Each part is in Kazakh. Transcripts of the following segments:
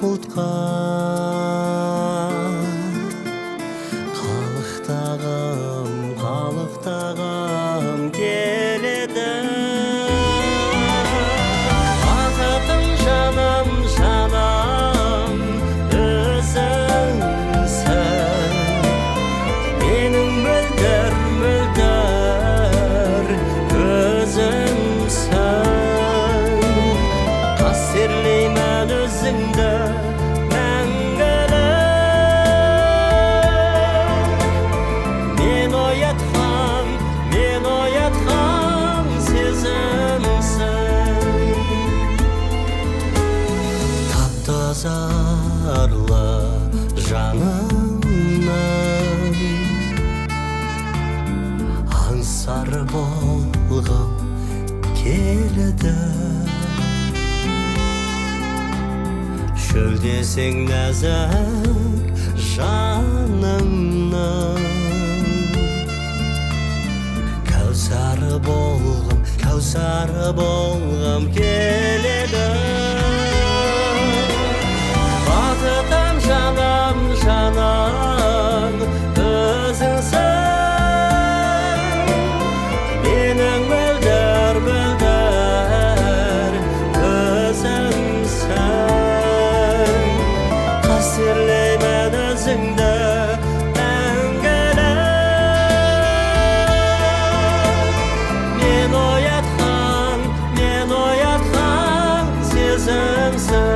бұлтқа қалықтағым келеді. Бақытым жаным өзіңсің, менің мөлдір көзімсің. Қастерлеймін өзіңді зарлы жанымның аңсар болғым келеді. Шөлдесең нәзік жанымның кәусары болғым келеді. Бақытым жаным өзіңсің, менің мөлдір көзімсің. Қастерлеймін өзіңді мәңгілік, мен оятқан сезімсің.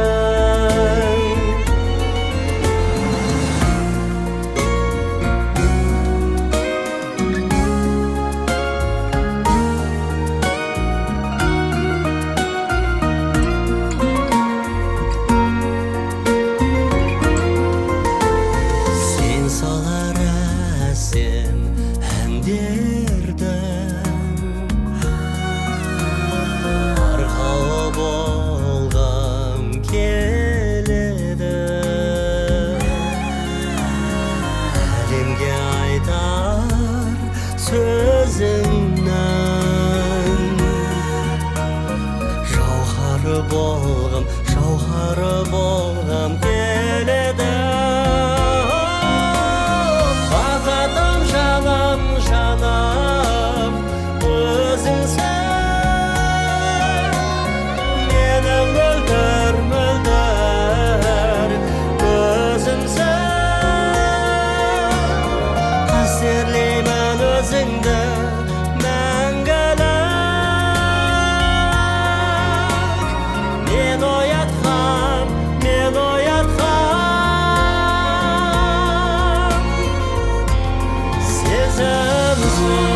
Арқау болғым келеді, әлемге айтар сөзіңнің жауһары болғым келеді. Бақытым жаным өзіңсің, менің мөлдір көзімсің. Қастерлеймін өзіңді мәңгілік, мен оятқан сезімсің.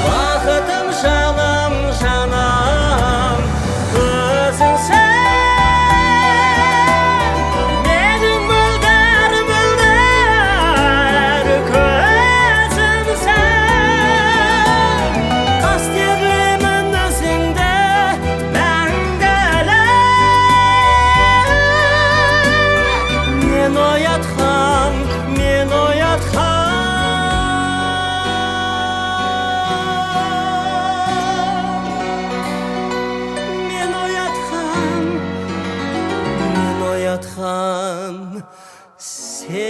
Бақытым жаным өзіңсің, менің мөлдір көзімсің. Қастерлеймін өзіңді мәңгілік, мен оятқан сезімсің.